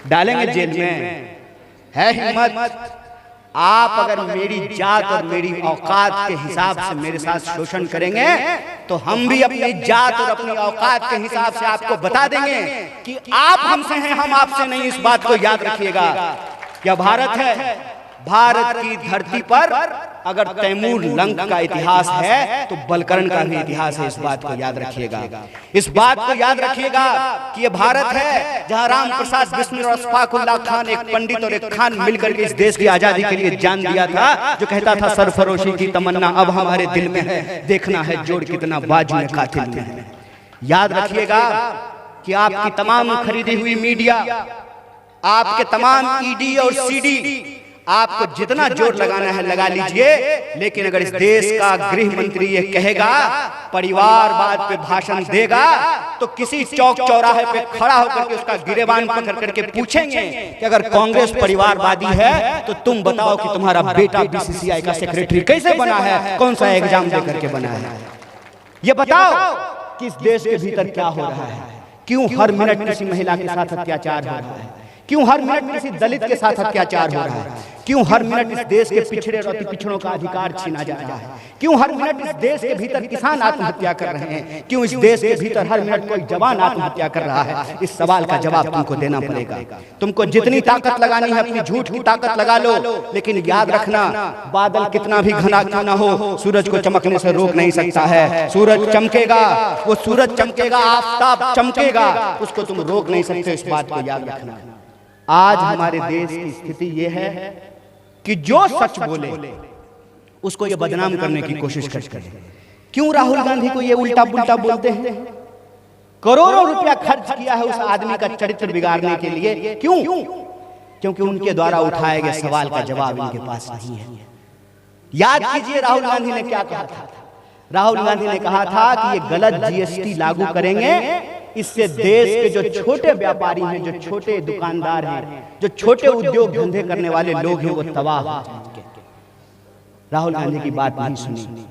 डालेंगे जेल में। है हिम्मत? आप अगर मेरी जात और मेरी औकात के हिसाब से मेरे साथ शोषण करेंगे तो हम भी अपनी जात और अपनी औकात के हिसाब से आपको बता देंगे कि आप हमसे हैं, हम आपसे नहीं। इस बात को याद रखिएगा। क्या भारत है? भारत की धरती पर अगर तैमूर लंक का इतिहास है तो बलकरण का भी इतिहास है। इस बात को याद रखिएगा। इस बात को याद रखिएगा कि ये भारत है जहां राम प्रसाद बिस्मिल और अशफाकुल्लाह खान, एक पंडित और एक खान मिलकर के इस देश की आजादी के लिए जान दिया था, जो कहता था सरफरोशी की तमन्ना अब हमारे दिल में है, देखना है जोड़ कितना बाजू में कातिल में है। याद रखिएगा कि आपकी तमाम खरीदी हुई मीडिया, आपके तमाम ईडी और सीडी, आपको जितना जोर लगाना है लगा लीजिए, लेकिन अगर इस देश का गृह मंत्री ये कहेगा, परिवारवाद पे भाषण देगा, तो किसी चौक चौराहे पे खड़ा होकर के उसका गिरेबान पकड़ करके पूछेंगे कि अगर कांग्रेस परिवारवादी है तो तुम बताओ कि तुम्हारा बेटा बीसीसीआई का सेक्रेटरी कैसे बना है, कौन सा एग्जाम दे करके बना है, ये बताओ कि इस देश के भीतर क्या हो रहा है। क्यों हर मिनट किसी महिला के साथ अत्याचार हो रहा है? क्यों हर मिनट किसी दलित के साथ अत्याचार हो रहा है? क्यों हर मिनट इस देश के पिछड़े और अति पिछड़ों का अधिकार छीना जा रहा है? क्यों हर मिनट इस देश के भीतर किसान आत्महत्या कर रहे हैं? क्यों इस देश के भीतर हर मिनट कोई जवान आत्महत्या कर रहा है? इस सवाल का जवाब तुमको देना पड़ेगा। तुमको जितनी ताकत लगानी है अपनी झूठ की ताकत लगा लो, लेकिन याद रखना, बादल कितना भी घना क्यों ना हो, सूरज को चमकने से रोक नहीं सकता है। सूरज चमकेगा, वो सूरज चमकेगा, आफताब चमकेगा, उसको तुम रोक नहीं सकते। इस बात को याद रखना। आज हमारे देश की स्थिति यह है कि जो सच बोले उसको ये बदनाम करने की कोशिश करते हैं। क्यों राहुल गांधी को ये उल्टा पुल्टा बोलते हैं? करोड़ों रुपया खर्च किया है उस आदमी का चरित्र बिगाड़ने के लिए। क्यों? क्योंकि उनके द्वारा उठाए गए सवाल का जवाब इनके पास नहीं है। याद कीजिए राहुल गांधी ने क्या कहा था। राहुल गांधी ने कहा था कि ये गलत जीएसटी लागू करेंगे, इससे देश के जो छोटे व्यापारी हैं, जो छोटे दुकानदार हैं, जो छोटे उद्योग धंधे करने वाले लोग हैं, वो तबाह हो जाएंगे। राहुल गांधी की बात नहीं सुनी।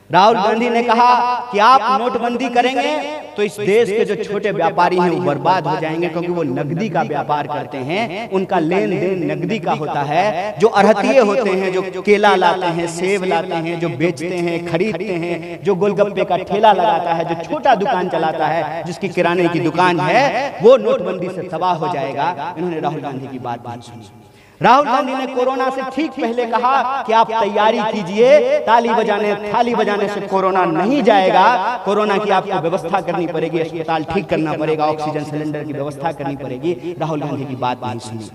राहुल गांधी ने कहा कि आप नोटबंदी करेंगे तो इस देश के जो छोटे व्यापारी हैं वो बर्बाद हो जाएंगे, क्योंकि वो नकदी का व्यापार करते हैं, उनका लेन देन नकदी का होता है। जो अड़हतिये होते हैं, जो केला लाते हैं, सेब लाते हैं, जो बेचते हैं, खरीदते हैं, जो गोलगप्पे का ठेला लगाता है, जो छोटा दुकान चलाता है, जिसकी किराने की दुकान है, वो नोटबंदी से तबाह हो जाएगा। इन्होंने राहुल गांधी की बात नहीं सुनी। राहुल गांधी ने कोरोना से ठीक पहले कहा कि आप तैयारी कीजिए, ताली बजाने थाली बजाने से कोरोना नहीं जाएगा, कोरोना की आपको व्यवस्था करनी पड़ेगी, अस्पताल ठीक करना पड़ेगा, ऑक्सीजन सिलेंडर की व्यवस्था करनी पड़ेगी। राहुल गांधी की बात नहीं सुनी।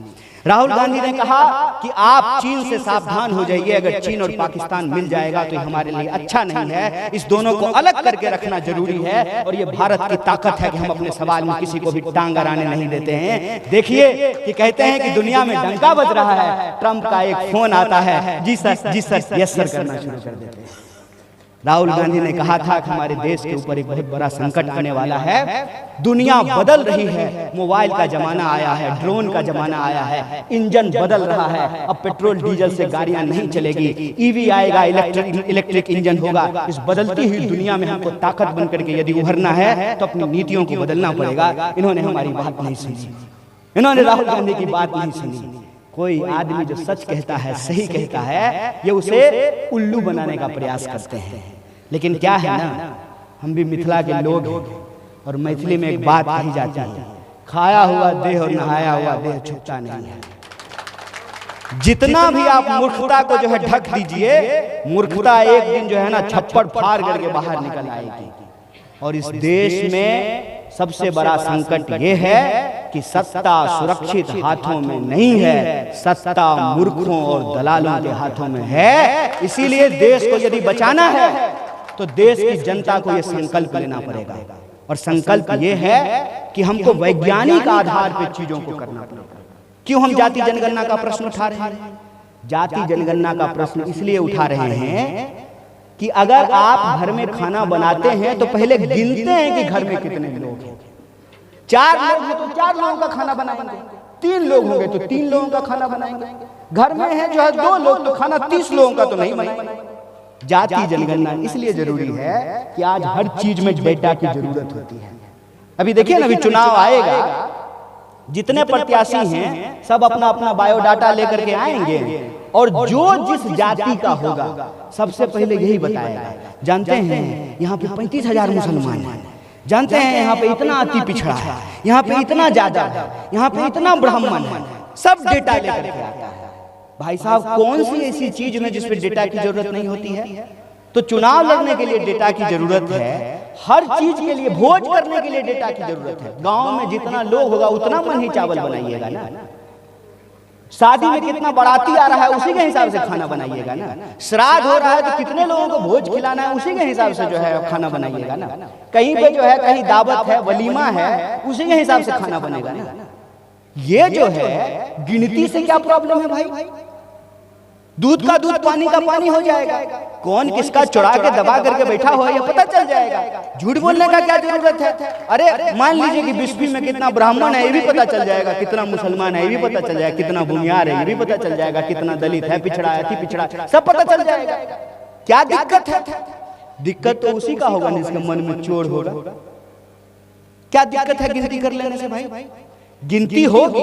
राहुल गांधी ने कहा कि आप चीन से सावधान हो जाइए, अगर चीन और पाकिस्तान मिल जाएगा तो हमारे लिए अच्छा नहीं है, इस दोनों को अलग करके रखना जरूरी है, और ये भारत की ताकत है कि हम अपने सवाल में किसी को भी टांग अड़ाने नहीं देते हैं। देखिए कि कहते हैं कि दुनिया में डंका बज रहा है, ट्रंप का एक फोन आता है, जी सर जी सर यस सर करना शुरू कर देते हैं। राहुल गांधी ने कहा था कि हमारे देश के ऊपर एक बहुत बड़ा संकट आने वाला है, दुनिया बदल रही है, मोबाइल का जमाना आया है, ड्रोन का जमाना आया है, इंजन बदल रहा है, अब पेट्रोल डीजल से गाड़ियां नहीं चलेगी, ईवी आएगा, इलेक्ट्रिक इंजन होगा। इस बदलती हुई दुनिया में हमको ताकत बन करके यदि उभरना है तो अपनी नीतियों को बदलना पड़ेगा। इन्होंने हमारी बात नहीं सुनी, इन्होंने राहुल गांधी की बात नहीं सुनी। कोई आदमी जो सच कहता है, सही कहता है, ये उसे उल्लू बनाने का प्रयास करते हैं। लेकिन क्या है ना, हम भी मिथिला के लोग हैं, और मैथिली में एक बात कही जाती है, खाया हुआ देह और नहाया हुआ देह छूटता नहीं है। जितना भी आप मूर्खता को जो है ढक दीजिए, मूर्खता एक दिन जो है ना छप्पड़ फाड़ करके बाहर निकल आएगी। और इस देश में सबसे बड़ा संकट ये है कि सत्ता सुरक्षित हाथों में नहीं है, सत्ता मूर्खों और दलालों के हाथों में है। इसीलिए देश को यदि बचाना है तो देश की जनता को यह संकल्प लेना पड़ेगा, और संकल्प ये है कि हमको वैज्ञानिक आधार पर चीजों को करना पड़ेगा। क्यों हम जाति जनगणना का प्रश्न उठा रहे हैं? जाति जनगणना का प्रश्न इसलिए उठा रहे हैं कि अगर आप घर में खाना बनाते हैं तो पहले गिनते हैं कि घर में कितने लोग हैं। 4 लोग हैं तो 4 लोगों का खाना बनाएंगे, 3 लोग होंगे तो 3 लोगों का खाना बनाएंगे, घर में है जो है 2 लोग तो खाना 30 लोगों का तो नहीं बनाएंगे। जाति जनगणना इसलिए जरूरी है कि आज हर चीज में डेटा की जरूरत होती है। अभी देखिए ना, अभी चुनाव आएगा जितने प्रत्याशी हैं सब अपना अपना बायोडाटा लेकर के आएंगे और जो जिस जाति का होगा सबसे पहले यही बताएगा। जानते हैं यहाँ पे 35,000 मुसलमान हैं, जानते हैं यहाँ पे इतना अति पिछड़ा है, यहाँ पे इतना ज्यादा है, यहाँ पे इतना ब्राह्मण है, सब डेटा लेकर के आता है। भाई साहब कौन सी ऐसी चीज में जिसपे डेटा की जरूरत नहीं होती है? तो चुनाव लड़ने के लिए डेटा की जरूरत है, हर चीज के लिए, भोज करने के लिए डेटा की जरूरत है। गांव में जितना लोग होगा उतना मन ही चावल बनाइएगा ना। शादी में कितना बाराती आ रहा है उसी के हिसाब से खाना बनाइएगा ना। श्राद्ध हो रहा है तो कितने लोगों को भोज खिलाना है उसी के हिसाब से जो है खाना बनाइएगा ना। कहीं पे जो है कहीं दावत है, वलीमा है, उसी के हिसाब से खाना बनेगा ना। ये जो है गिनती से क्या प्रॉब्लम है भाई? दूध का दूध पानी का पानी हो जाएगा। कौन किसका चुरा के दबा करके बैठा हो ये पता चल जाएगा। झूठ बोलने का क्या जरूरत है? अरे मान लीजिए कि बिस्फी में कितना ब्राह्मण है ये भी पता चल जाएगा, कितना मुसलमान है ये भी पता चल जाएगा, कितना भूमियार है ये भी पता चल जाएगा, कितना दलित है, पिछड़ा है, अति पिछड़ा, सब पता चल जाएगा। क्या दिक्कत है? दिक्कत तो उसी का होगा जिसके मन में चोर होगा। क्या दिक्कत है गिनती कर लेने से भाई? गिनती होगी,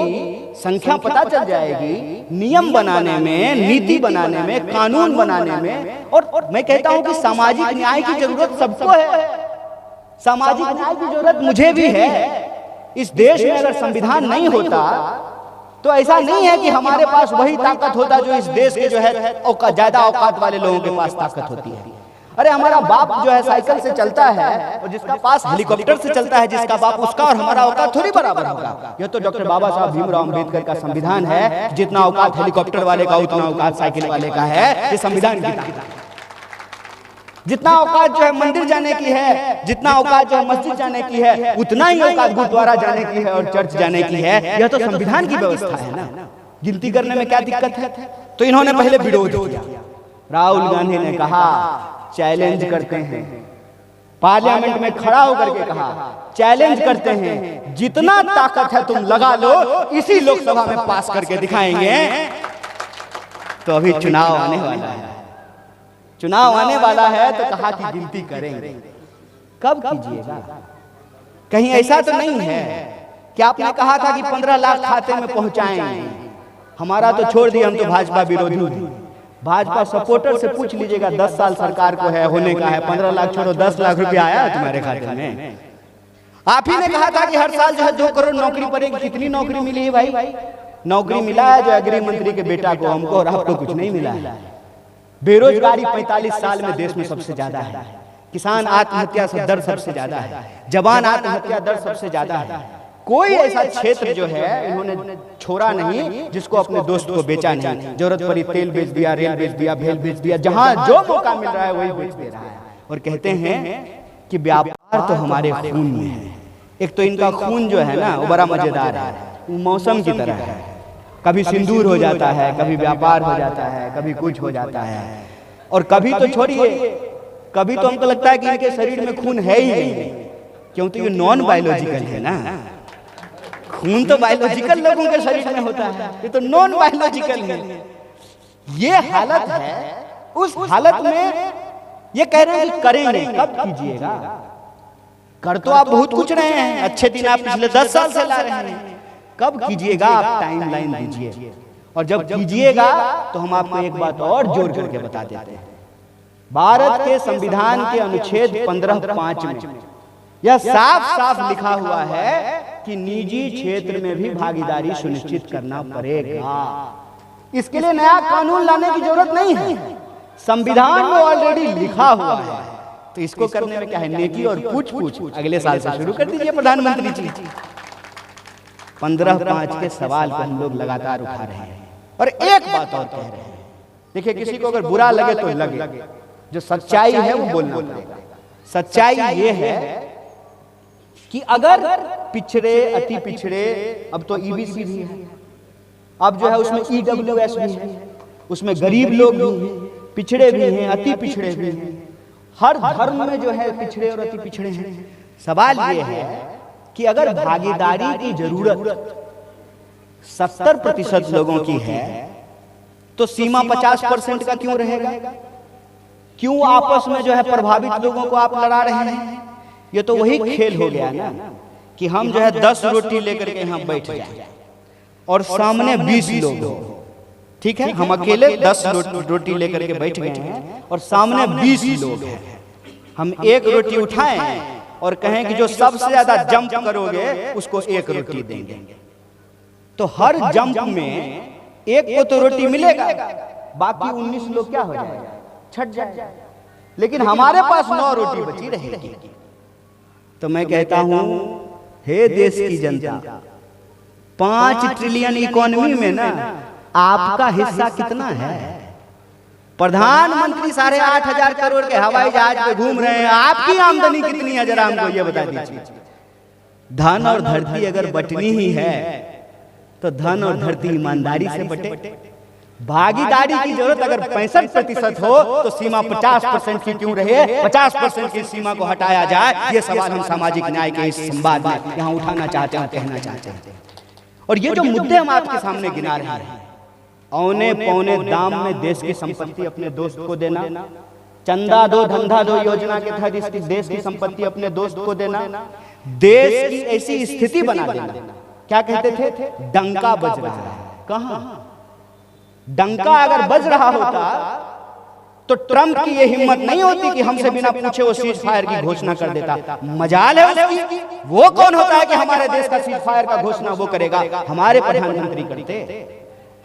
संख्या पता चल जाएगी, नियम बनाने में, नीति बनाने में, कानून बनाने में। और मैं कहता हूं कि सामाजिक न्याय की जरूरत सबको है। सामाजिक न्याय की जरूरत मुझे भी है। इस देश में अगर संविधान नहीं होता तो ऐसा नहीं है कि हमारे पास वही ताकत होता जो इस देश के जो है ज्यादा औकात वाले लोगों के पास ताकत होती है। अरे हमारा बाप जो है साइकिल से चलता है और जिसका पास हेलीकॉप्टर से चलता है, जिसका बाप, उसका और हमारा औकात थोड़ी बराबर होगा। यह तो डॉक्टर बाबा साहब भीमराव अंबेडकर का संविधान है। जितना औकात हेलीकॉप्टर वाले का उतना औकात साइकिल वाले का है। ये संविधान की जितना औकात जो है मंदिर जाने की है, जितना औकात जो है मस्जिद जाने की है, उतना ही औकात गुरुद्वारा जाने की है और चर्च जाने की है। यह तो संविधान की व्यवस्था है ना। गिनती करने में क्या दिक्कत है? तो इन्होंने पहले विरोध किया। राहुल गांधी ने कहा चैलेंज करते हैं, पार्लियामेंट में खड़ा होकर के कहा चैलेंज करते हैं, जितना ताकत है तुम लगा लो, इसी लोकसभा में पास करके दिखाएंगे। तो अभी चुनाव आने वाला है, चुनाव आने वाला है तो कहा कि गिनती करेंगे। कब कीजिएगा? कहीं ऐसा तो नहीं है कि आपने कहा था कि 15 लाख खाते में पहुंचाएंगे? हमारा तो छोड़ दिया, हम तो भाजपा विरोधी। भाजपा सपोर्टर से पूछ लीजिएगा, 10 साल सरकार को है, होने का है, 15 लाख छोड़ो 10 लाख रुपया आया तुम्हारे खाते में? आप ही ने कहा था कि हर साल जो है 2 करोड़ नौकरी पड़ेगी। कितनी नौकरी मिली है भाई? नौकरी मिला है जो गृह मंत्री के बेटा को, हमको और आपको कुछ नहीं मिला है। बेरोजगारी 45 साल में देश में सबसे ज्यादा है। किसान आत्महत्या से दर सबसे ज्यादा है, जवान आत्महत्या दर सबसे ज्यादा है। कोई ऐसा क्षेत्र जो है इन्होंने छोड़ा नहीं जिसको अपने दोस्त को बेचा नहीं। जरूरत पड़ी तेल बेच दिया, रेल बेच दिया, भेल बेच दिया, जहां जो मौका मिल रहा है वही बेच दे रहा है। और कहते हैं कि व्यापार तो हमारे खून में है। एक तो इनका खून जो है ना वो बड़ा मजेदार है, वो मौसम की तरह है। कभी सिंदूर हो जाता है, कभी व्यापार हो जाता है, कभी कुछ हो जाता है। और कभी तो छोड़िए, कभी तो हमको लगता है कि इनके शरीर में खून है ही नहीं, क्योंकि ये नॉन बायोलॉजिकल है ना। खून तो बायोलॉजिकल लोगों के शरीर में होता है, ये तो नॉन बायोलॉजिकल है। ये हालत है, उस हालत में ये कह रहे हैं कि करेंगे। कब कीजिएगा? कर तो आप बहुत कुछ रहे हैं, अच्छे दिन आप पिछले 10 साल से ला रहे हैं। कब कीजिएगा? आप टाइमलाइन दीजिए, और जब कीजिएगा तो हम आपको एक बात और जोड़ करके बता देते हैं। भारत के संविधान के अनुच्छेद 15(5) में यह साफ साफ लिखा हुआ है कि निजी क्षेत्र में भी भागीदारी सुनिश्चित करना पड़ेगा। इसके लिए नया कानून लाने की जरूरत नहीं है, संविधान में ऑलरेडी लिखा हुआ है। तो इसको करने में क्या है? नेकी और पूछ अगले साल से शुरू कर दीजिए प्रधानमंत्री जी। 15(5) के सवाल को हम लोग लगातार उठा रहे हैं। और एक बात और कह रहे हैं, देखिए किसी को अगर बुरा लगे तो लगे, जो सच्चाई है वो बोलना पड़ेगा। सच्चाई ये है कि अगर पिछड़े, अति पिछड़े, अब तो ईबीसी भी है, अब जो है उसमें ईडब्ल्यूएस भी है, उसमें गरीब लोग भी हैं, पिछड़े भी हैं, अति पिछड़े भी हैं, हर धर्म में जो है पिछड़े और अति पिछड़े हैं। सवाल ये है कि अगर भागीदारी की जरूरत 70% लोगों की है तो सीमा 50% का क्यों रहेगा? क्यों आपस में जो है प्रभावित लोगों को आप लड़ा रहे हैं? ये तो वही खेल हो गया ना कि हम जो है 10 रोटी लेकर के यहाँ बैठ जाए और सामने 20 लोग हो, ठीक है, हम अकेले 10 रोटी लेकर के बैठ गए हैं और सामने 20 लोग हैं, हम एक रोटी उठाएं और कहें कि जो सबसे ज्यादा जंप करोगे उसको एक रोटी देंगे, तो हर जंप में एक को तो रोटी मिलेगा, बाकी 19 लोग क्या हो जाएगा, छट जाए, लेकिन हमारे पास 9 रोटी बची रहेगी। तो मैं कहता हूं, हे देश की जनता, 5 ट्रिलियन इकोनॉमी में ना आपका हिस्सा कितना है? प्रधानमंत्री 8,500 करोड़ के हवाई जहाज पे घूम रहे हैं, आपकी आमदनी कितनी है जरा हमको ये बता दीजिए। धन और धरती अगर बटनी ही है तो धन और धरती ईमानदारी से बटे। भागीदारी की जरूरत अगर 65% हो तो सीमा 50% की क्यों रहे? 50% की सीमा को हटाया जाए। ये सवाल हम सामाजिक न्याय के इस संवाद में यहाँ उठाना चाहते हैं, कहना चाहते हैं। और ये जो मुद्दे हम आपके सामने गिना रहे हैं, औने पौने दाम में देश की संपत्ति अपने दोस्त को देना, चंदा दो धंधा दो योजना के तहत इस देश की संपत्ति अपने दोस्त को देना, देश की ऐसी स्थिति बना देना, क्या कहते थे, डंका बज रहा है। कहां? डंका अगर बज रहा होता तो ट्रंप की ये हिम्मत नहीं होती कि हमसे बिना पूछे वो सीज फायर की घोषणा कर देता। मजाल है उसकी, वो कौन होता है कि हमारे देश का सीज फायर का घोषणा वो करेगा? हमारे प्रधानमंत्री करते,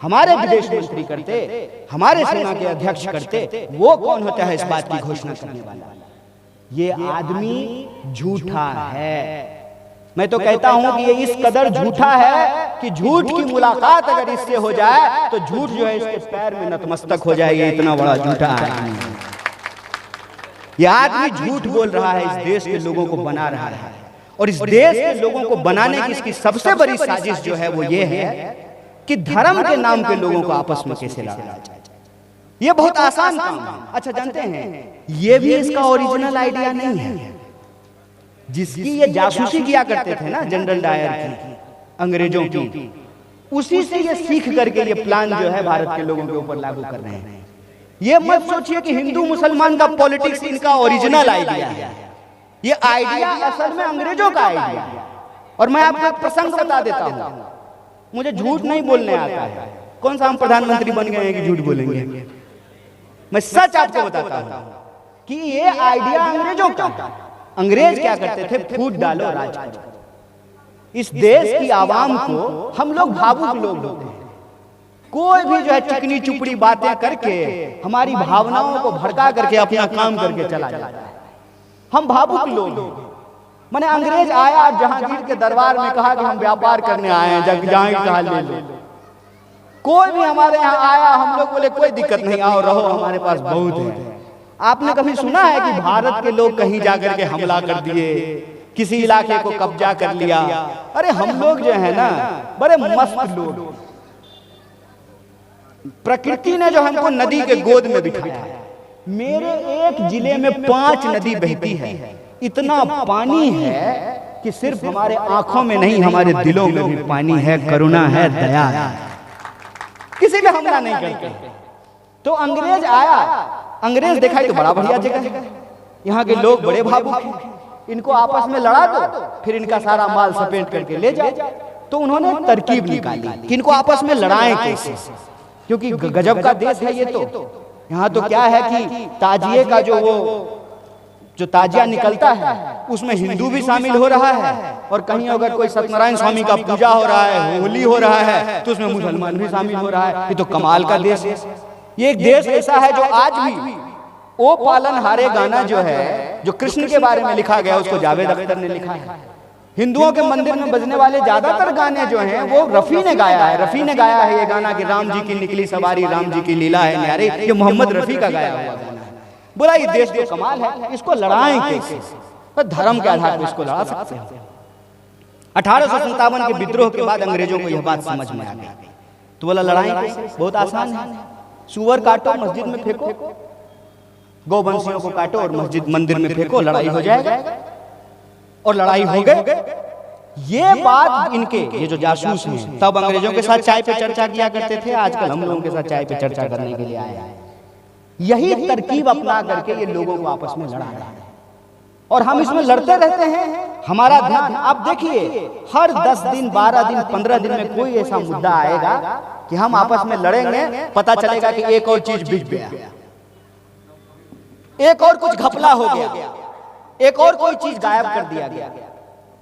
हमारे विदेश मंत्री करते, हमारे सेना के अध्यक्ष करते। वो कौन होता है इस बात की घोषणा करने वाला? ये आदमी झूठा है। मैं तो कहता हूं कि ये इस कदर झूठा है कि झूठ की मुलाकात अगर इससे हो जाए तो झूठ जो है इसके पैर में नतमस्तक हो जाएगी। इतना बड़ा झूठा आदमी, ये आदमी झूठ बोल रहा है, इस देश के लोगों को बना रहा है। और इस देश के लोगों को बनाने की इसकी सबसे बड़ी साजिश जो है वो ये है कि धर्म के नाम पे लोगों को आपस में कैसे लड़ाया जाए। ये बहुत आसान काम है। अच्छा, जानते हैं ये भी इसका ओरिजिनल आइडिया नहीं है। जिसकी ये जासूसी किया करते थे ना जनरल डायर की, अंग्रेजों की, उसी से ये सीख करके ये प्लान जो है भारत के लोगों के ऊपर लागू कर रहे हैं। ये मत सोचिए कि हिंदू मुसलमान का पॉलिटिक्स इनका ओरिजिनल आइडिया है। ये आइडिया असल में अंग्रेजों का आइडिया है। और मैं आपको एक प्रसंग बता देता हूं, मुझे झूठ नहीं बोलने आता है। कौन सा हम प्रधानमंत्री बन गए हैं कि झूठ बोलेंगे? मैं सच आपको बताता हूं कि ये आइडिया अंग्रेजों का था। अंग्रेज क्या करते थे? फूट डालो राज करो। इस देश की आवाम को, हम लोग भावुक लोग होते हैं, कोई भी जो है चिकनी चुपड़ी बातें करके हमारी भावनाओं को भड़का करके अपना काम करके चला जाता है। हम भावुक लोग। मैंने अंग्रेज आया जहांगीर के दरबार में, कहा कि हम व्यापार करने आए हैं, जब जहांगीर कहा ले लो। कोई भी हमारे यहाँ आया, हम लोग बोले कोई दिक्कत नहीं, आओ रहो, हमारे पास बहुत है। आपने कभी सुना है कि भारत के लोग कहीं जाकर के हमला कर दिए, किसी इलाके को कब्जा कर लिया? अरे हम लोग जो है ना बड़े मस्त लोग। प्रकृति ने जो हमको नदी के गोद में बिठाया है। मेरे एक जिले में 5 नदी बहती है। इतना पानी है कि सिर्फ हमारे आंखों में नहीं, हमारे दिलों में भी पानी है, करुणा है, दया है। किसी पे हमला नहीं करते। तो अंग्रेज आया, अंग्रेज देखा तो बड़ा बढ़िया जगह है, यहाँ के लोग बड़े भावुक हैं, इनको आपस में लड़ा दो, फिर इनका सारा माल सपेट करके ले जाओ। तो उन्होंने तरकीब निकाली कि इनको आपस में लड़ाएं कैसे, क्योंकि गजब का देश है ये। तो यहाँ तो क्या है कि ताजिए का जो ताजिया निकलता है उसमें हिंदू भी शामिल हो रहा है, और कहीं अगर कोई सत्यनारायण स्वामी का पूजा हो रहा है, होली हो रहा है, तो उसमें मुसलमान भी शामिल हो रहा है। ये तो कमाल का देश है। ये एक देश ऐसा है जो आज भी ओ पालन हारे गाना जो है, जो कृष्ण के बारे में लिखा गया, उसको जावेद अख्तर ने लिखा है। हिंदुओं के मंदिर में बजने वाले ज्यादातर गाने जो हैं वो रफी ने गाया है। रफी ने गाया है ये गाना कि राम जी की निकली सवारी, राम जी की लीला है न्यारे। ये मोहम्मद रफी का गाया हुआ गाना है। बोला ये देश जो कमाल है, इसको लड़ाएं कैसे? तो धर्म के आधार पर इसको लड़ा सकते हैं। 1857 के विद्रोह के बाद अंग्रेजों को यह बात समझ में आ गई। तो बोला लड़ाएं कैसे? बहुत आसान है। सुअर काटो, मस्जिद में फेंको, गौवंशियों को काटो और मस्जिद मंदिर में फेंको, लड़ाई हो जाएगा। और लड़ाई हो गई। ये बात इनके ये जो जासूस हैं तब अंग्रेजों के साथ चाय पे चर्चा किया करते थे, आजकल हम लोगों के साथ चाय पे चर्चा करने के लिए आए हैं। यही तरकीब अपना करके ये लोगों को आपस में लड़ा रहा है। 1857 और हम इसमें लड़ते रहते हैं। हमारा ध्यान, आप देखिए, हर 10 दिन 12 दिन 15 दिन में कोई ऐसा मुद्दा आएगा कि हम आपस में लड़ेंगे, पता चलेगा कि एक और चीज बिक गया, एक और कुछ घपला हो गया, एक और कोई चीज गायब कर दिया गया।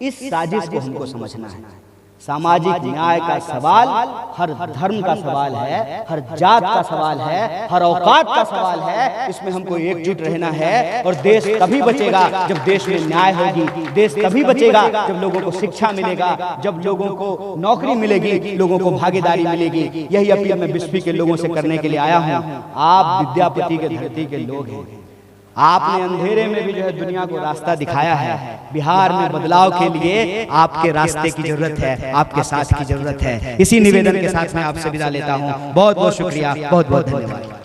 इस साजिश को हमको समझना है। सामाजिक न्याय का सवाल हर धर्म का सवाल है, हर जात का सवाल है, हर औकात का सवाल है। इसमें हमको एकजुट रहना है और देश तभी बचेगा जब देश में न्याय होगी। देश तभी बचेगा जब लोगों को शिक्षा मिलेगा, जब लोगों को नौकरी मिलेगी, लोगों को भागीदारी मिलेगी। यही अपील मैं बिस्फी के लोगों से करने के लिए आया हूँ। आप विद्यापति के धरती के लोग हैं। आपने अंधेरे में भी जो है दुनिया को रास्ता दिखाया है। बिहार में बदलाव के लिए आपके रास्ते की जरूरत है, आपके साथ की जरूरत है। इसी निवेदन के साथ मैं आपसे विदा लेता हूँ। बहुत बहुत शुक्रिया, बहुत बहुत धन्यवाद।